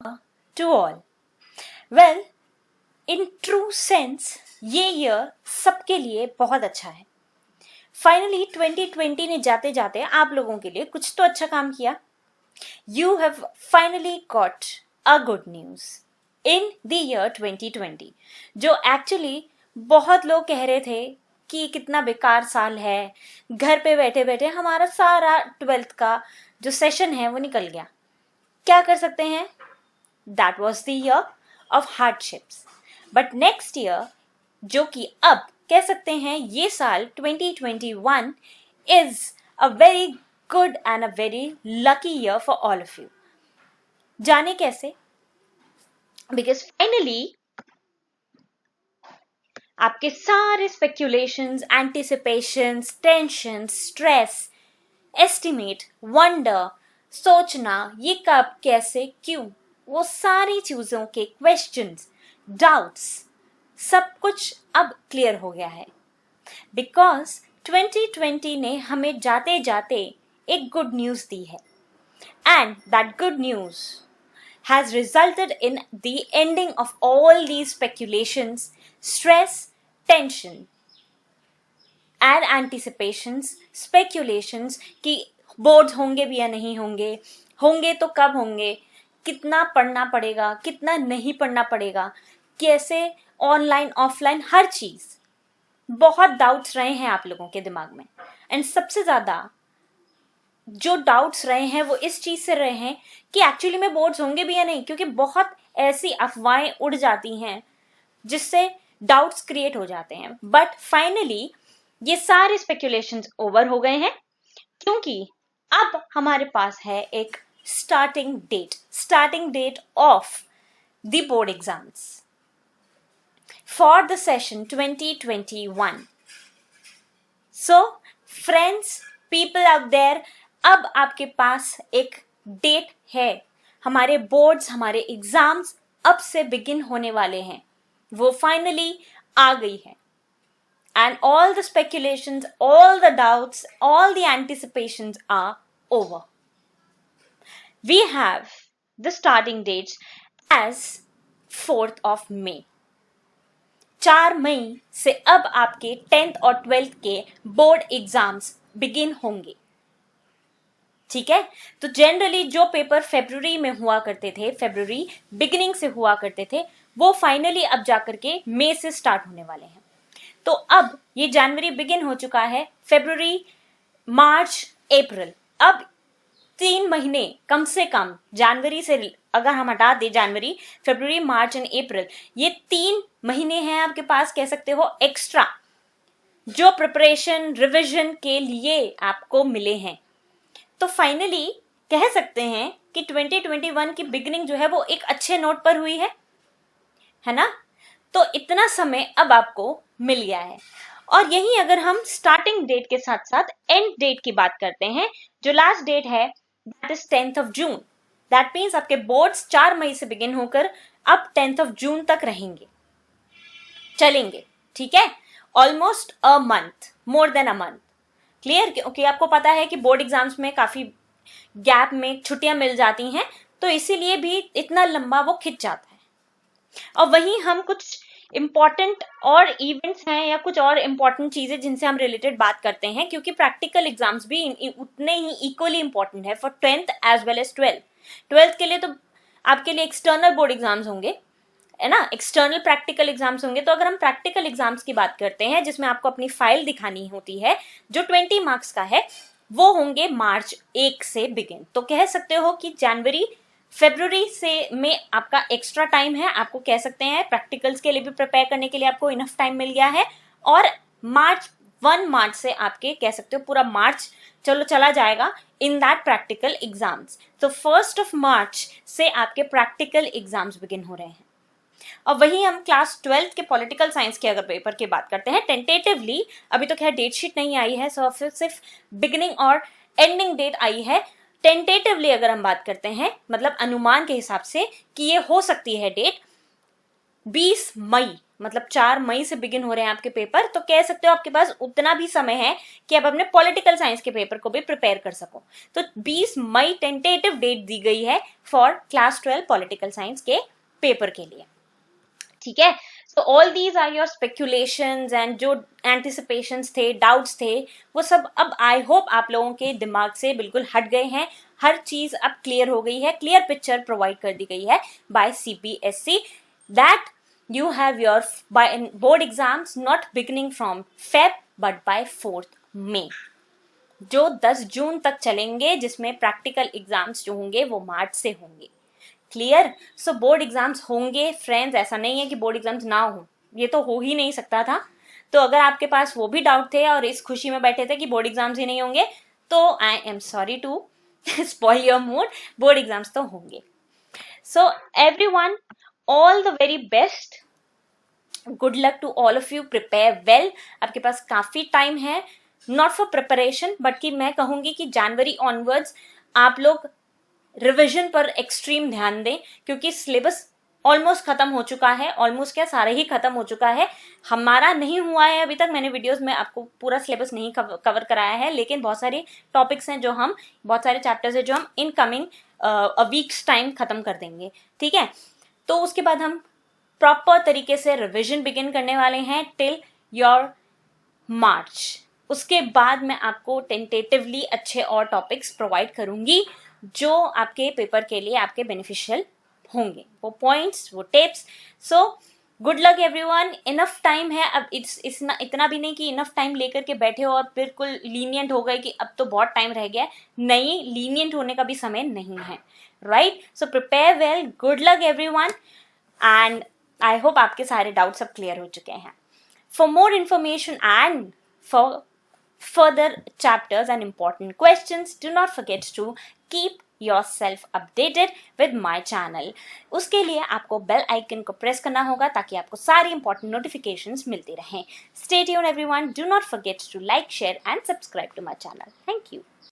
to all. Well, in true sense, ये year सबके लिए बहुत अच्छा है. फाइनली 2020 ने जाते जाते आप लोगों के लिए कुछ तो अच्छा काम किया. You have finally got a good news in the year 2020, जो एक्चुअली बहुत लोग कह रहे थे कि कितना बेकार साल है, घर पे बैठे बैठे हमारा सारा 12th का जो सेशन है वो निकल गया. क्या कर सकते हैं? That was the year of hardships. But next year, जो कि अब कह सकते हैं ये साल 2021 is a very good and a very lucky year for all of you. जाने कैसे? Because finally आपके सारे speculations, anticipations, tensions, stress, estimate, wonder, सोचना ये कब कैसे क्यों वो सारी चीजों के क्वेश्चंस, डाउट्स सब कुछ अब क्लियर हो गया है. बिकॉज 2020 ने हमें जाते जाते एक गुड न्यूज दी है. And that good news has resulted in the ending of all these speculations, stress, tension and anticipations, speculations कि बोर्ड्स होंगे भी या नहीं होंगे, होंगे तो कब होंगे, कितना पढ़ना पड़ेगा, कितना नहीं पढ़ना पड़ेगा, कैसे ऑनलाइन ऑफलाइन हर चीज. बहुत डाउट्स रहे हैं आप लोगों के दिमाग में. एंड सबसे ज्यादा जो डाउट्स रहे हैं वो इस चीज से रहे हैं कि एक्चुअली में बोर्ड्स होंगे भी या नहीं, क्योंकि बहुत ऐसी अफवाहें उड़ जाती हैं जिससे डाउट्स क्रिएट हो जाते हैं. बट फाइनली ये सारे स्पेक्यूलेशंस ओवर हो गए हैं, क्योंकि अब हमारे पास है एक starting date of the board exams for the session 2021. So friends, people out there, अब आपके पास एक डेट है. हमारे बोर्ड्स, हमारे एग्जाम्स अब से बिगिन होने वाले हैं. वो फाइनली आ गई है. And all the speculations, all the doubts, all the anticipations are over. We have the starting dates as 4th of May. 4 मई से अब आपके 10th और 12th के बोर्ड एग्जाम्स बिगिन होंगे. ठीक है. तो जनरली जो पेपर फरवरी में हुआ करते थे, फरवरी बिगिनिंग से हुआ करते थे, वो फाइनली अब जाकर के मई से स्टार्ट होने वाले हैं. तो अब ये जनवरी बिगिन हो चुका है, फरवरी, मार्च, अप्रैल, अब 3 महीने कम से कम जनवरी से, अगर हम हटा दे जनवरी, फरवरी, मार्च एंड अप्रैल, ये 3 महीने हैं आपके पास, कह सकते हो एक्स्ट्रा, जो प्रिपरेशन रिवीजन के लिए आपको मिले हैं. तो फाइनली कह सकते हैं कि 2021 की बिगिनिंग जो है वो एक अच्छे नोट पर हुई है ना. तो इतना समय अब आपको मिल गया है. और यही अगर हम स्टार्टिंग डेट के साथ साथ एंड डेट की बात करते हैं, जो लास्ट डेट है that is 10th of June. That means आपके बोर्ड्स 4 मई से बिगिन होकर अब 10th of June तक रहेंगे, चलेंगे. ठीक है. Almost a month, more than a month. Clear? क्योंकि आपको पता है कि बोर्ड एग्जाम्स में काफी गैप में छुट्टियां मिल जाती हैं, तो इसीलिए भी इतना लंबा वो खिंच जाता है. और वहीं हम कुछ इंपॉर्टेंट और इवेंट्स हैं या कुछ और इंपॉर्टेंट चीजें जिनसे हम रिलेटेड बात करते हैं, क्योंकि प्रैक्टिकल एग्जाम्स भी उतने ही इक्वली इंपॉर्टेंट है for 10th as well as 12th. 12th के लिए तो आपके लिए एक्सटर्नल बोर्ड एग्जाम्स होंगे, है ना, एक्सटर्नल प्रैक्टिकल एग्जाम्स होंगे. तो अगर हम प्रैक्टिकल एग्जाम्स की बात करते हैं जिसमें आपको अपनी फाइल दिखानी होती है, जो 20 मार्क्स का है, वो होंगे मार्च 1 से बिगिन. तो कह सकते हो कि जनवरी, फरवरी से में आपका एक्स्ट्रा टाइम है. आपको कह सकते हैं प्रैक्टिकल्स के लिए भी प्रिपेयर करने के लिए आपको इनफ टाइम मिल गया है. और 1 मार्च से आपके कह सकते हो पूरा मार्च चलो चला जाएगा इन दैट प्रैक्टिकल एग्जाम्स. तो 1st of March से आपके प्रैक्टिकल एग्जाम्स बिगिन हो रहे हैं. और वहीं हम क्लास 12th के पॉलिटिकल साइंस के अगर पेपर की बात करते हैं, टेंटेटिवली अभी तो खैर डेट शीट नहीं आई है, सिर्फ बिगिनिंग और एंडिंग डेट आई है. टेंटेटिवली अगर हम बात करते हैं, मतलब अनुमान के हिसाब से कि ये हो सकती है डेट 20 मई मतलब 4 मई से बिगिन हो रहे हैं आपके पेपर, तो कह सकते हो आपके पास उतना भी समय है कि आप अपने पॉलिटिकल साइंस के पेपर को भी प्रिपेयर कर सको। तो 20 मई टेंटेटिव डेट दी गई है फॉर क्लास 12 पॉलिटिकल साइंस के पेपर के लिए, ठीक है। So all these are your speculations and जो एंटिसिपेशंस थे, डाउट्स थे, वो सब अब आई होप आप लोगों के दिमाग से बिल्कुल हट गए हैं। हर चीज अब क्लियर हो गई है, क्लियर पिक्चर प्रोवाइड कर दी गई है बाय CBSE दैट you have your board exams not beginning from Feb but by 4th May, जो 10 जून तक चलेंगे, जिसमें प्रैक्टिकल एग्जाम्स जो होंगे वो मार्च से होंगे। क्लियर? सो बोर्ड एग्जाम्स होंगे फ्रेंड्स, ऐसा नहीं है कि बोर्ड एग्जाम्स ना हो, ये तो हो ही नहीं सकता था। तो अगर आपके पास वो भी डाउट थे और इस खुशी में बैठे थे कि बोर्ड एग्जाम्स ही नहीं होंगे, तो I am sorry to spoil your mood, board exams तो होंगे। So everyone, all the very best, good luck to all of you, prepare well. आपके पास काफी टाइम है, नॉट फॉर प्रिपरेशन बट कि मैं कहूंगी कि जनवरी ऑनवर्ड्स आप लोग रिविजन पर एक्सट्रीम ध्यान दें, क्योंकि सिलेबस ऑलमोस्ट खत्म हो चुका है, ऑलमोस्ट क्या सारे ही खत्म हो चुका है। हमारा नहीं हुआ है अभी तक, मैंने वीडियोस में आपको पूरा सिलेबस नहीं कवर कराया है, लेकिन बहुत सारे टॉपिक्स हैं जो हम, बहुत सारे चैप्टर्स हैं जो हम in coming a weeks time खत्म कर देंगे, ठीक है। तो उसके बाद हम प्रॉपर तरीके से रिविजन बिगिन करने वाले हैं टिल योर मार्च। उसके बाद मैं आपको टेंटेटिवली अच्छे और टॉपिक्स प्रोवाइड करूंगी जो आपके पेपर के लिए आपके बेनिफिशियल होंगे, वो पॉइंट्स, वो tips. So good luck everyone, enough time है अब। इतना भी नहीं कि इनफ टाइम लेकर के बैठे हो और बिल्कुल लीनियंट हो गए कि अब तो बहुत टाइम रह गया। नहीं, लीनियंट होने का भी समय नहीं है, right. So prepare well, good luck everyone, and I hope आपके सारे डाउट्स अब क्लियर हो चुके हैं। For more information and for further chapters and important questions, do not forget to keep yourself updated with my channel. उसके लिए आपको bell icon को प्रेस करना होगा ताकि आपको सारी important notifications मिलती रहें। Stay tuned everyone, do not forget to like, share and subscribe to my channel. Thank you.